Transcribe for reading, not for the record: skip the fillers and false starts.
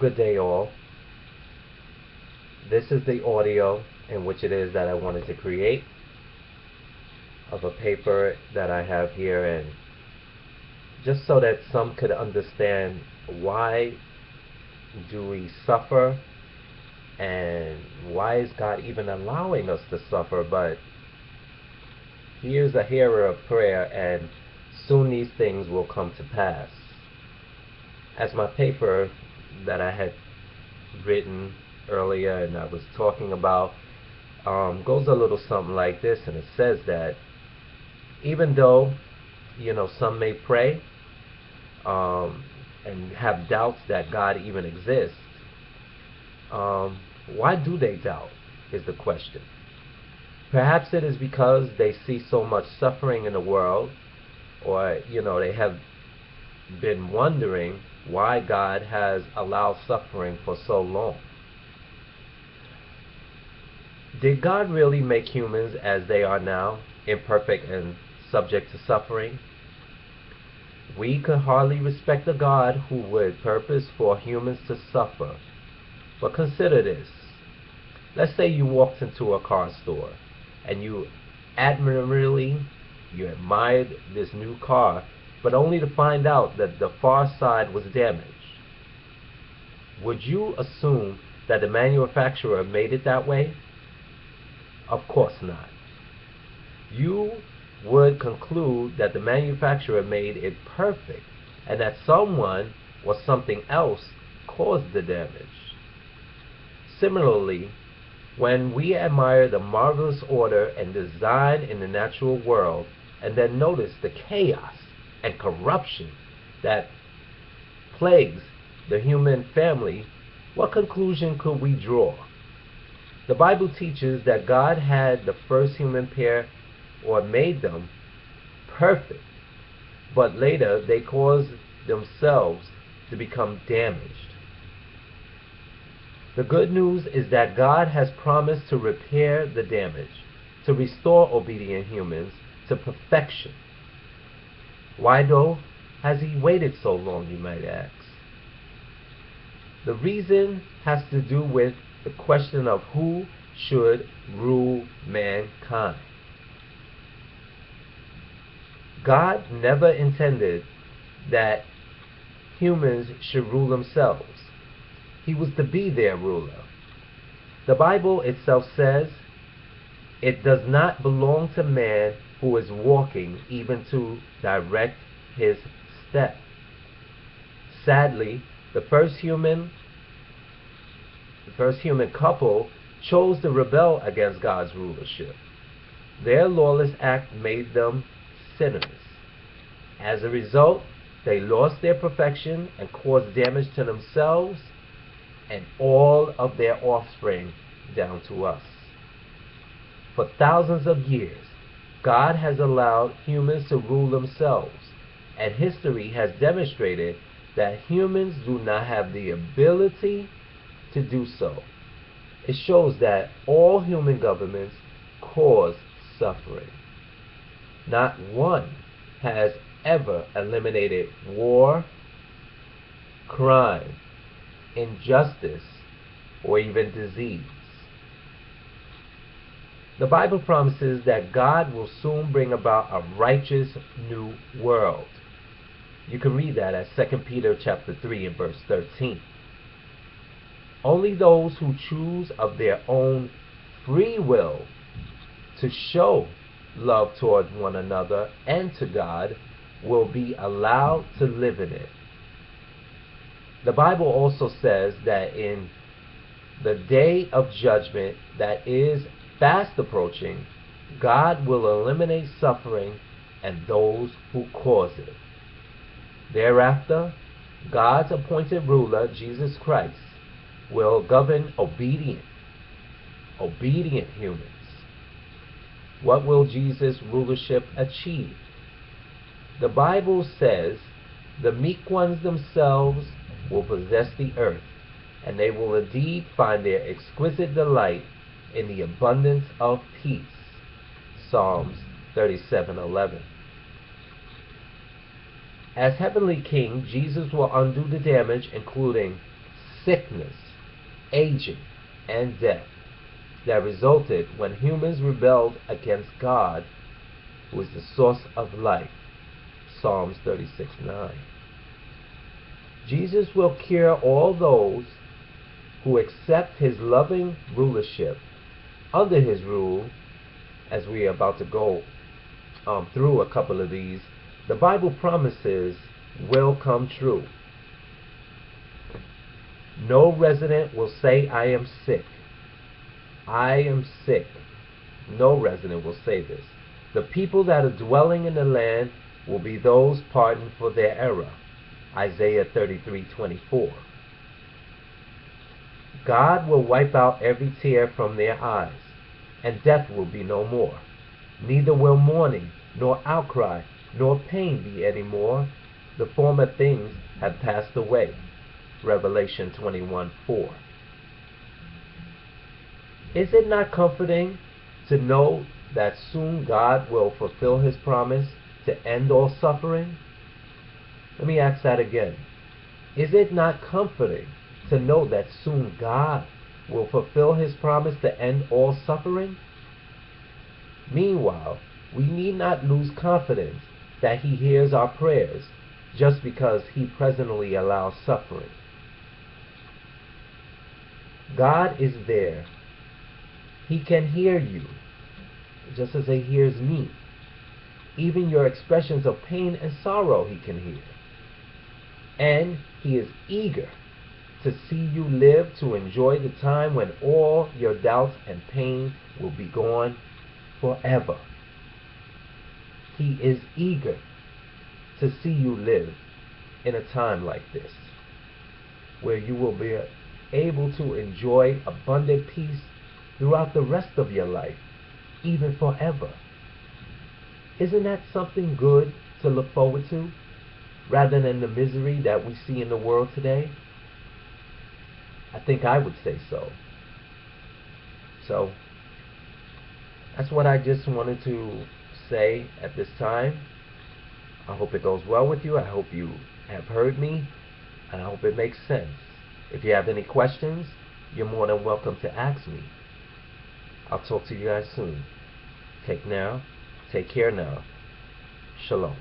Good day, all. This is the audio in which it is that I wanted to create of a paper that I have here, and just so that some could understand why do we suffer and why is God even allowing us to suffer. But He is a hearer of prayer, and soon these things will come to pass. As my paper that I had written earlier and I was talking about goes a little something like this, and it says that even though some may pray and have doubts that God even exists, why do they doubt is the question. Perhaps it is because they see so much suffering in the world, or they have been wondering why God has allowed suffering for so long. Did God really make humans as they are now, imperfect and subject to suffering? We could hardly respect a God who would purpose for humans to suffer. But consider this. Let's say you walked into a car store and you admired this new car, but only to find out that the far side was damaged. Would you assume that the manufacturer made it that way? Of course not. You would conclude that the manufacturer made it perfect and that someone or something else caused the damage. Similarly, when we admire the marvelous order and design in the natural world and then notice the chaos and corruption that plagues the human family, what conclusion could we draw? The Bible teaches that God had the first human pair, or made them, perfect, but later they caused themselves to become damaged. The good news is that God has promised to repair the damage, to restore obedient humans to perfection. Why though has He waited so long, you might ask? The reason has to do with the question of who should rule mankind. God never intended that humans should rule themselves. He was to be their ruler. The Bible itself says, "It does not belong to man who is walking even to direct his step." Sadly, the first human couple chose to rebel against God's rulership. Their lawless act made them sinners. As a result, they lost their perfection and caused damage to themselves and all of their offspring down to us. For thousands of years, God has allowed humans to rule themselves, and history has demonstrated that humans do not have the ability to do so. It shows that all human governments cause suffering. Not one has ever eliminated war, crime, injustice, or even disease. The Bible promises that God will soon bring about a righteous new world. You can read that at 2 Peter chapter 3 and verse 13. Only those who choose of their own free will to show love toward one another and to God will be allowed to live in it. The Bible also says that in the day of judgment that is fast approaching, God will eliminate suffering and those who cause it. Thereafter, God's appointed ruler, Jesus Christ, will govern obedient humans. What will Jesus' rulership achieve? The Bible says, "The meek ones themselves will possess the earth, and they will indeed find their exquisite delight in the abundance of peace." Psalms 37:11. As heavenly king, Jesus will undo the damage, including sickness, aging, and death that resulted when humans rebelled against God, who is the source of life. Psalms 36:9. Jesus will cure all those who accept his loving rulership under his rule. As we are about to go through a couple of these, the Bible promises will come true. No resident will say, I am sick. I am sick. No resident will say this. The people that are dwelling in the land will be those pardoned for their error. Isaiah 33:24. God will wipe out every tear from their eyes, and death will be no more. Neither will mourning, nor outcry, nor pain be any more. The former things have passed away. Revelation 21:4. Is it not comforting to know that soon God will fulfill his promise to end all suffering? Let me ask that again. Is it not comforting to know that soon God will fulfill his promise to end all suffering? Meanwhile, we need not lose confidence that he hears our prayers just because he presently allows suffering. God is there. He can hear you, just as he hears me. Even your expressions of pain and sorrow he can hear. And he is eager to see you live to enjoy the time when all your doubts and pain will be gone forever. He is eager to see you live in a time like this, where you will be able to enjoy abundant peace throughout the rest of your life, even forever. Isn't that something good to look forward to, rather than the misery that we see in the world today? I think I would say so. So, that's what I just wanted to say at this time. I hope it goes well with you. I hope you have heard me, and I hope it makes sense. If you have any questions, you're more than welcome to ask me. I'll talk to you guys soon. Take care now. Shalom.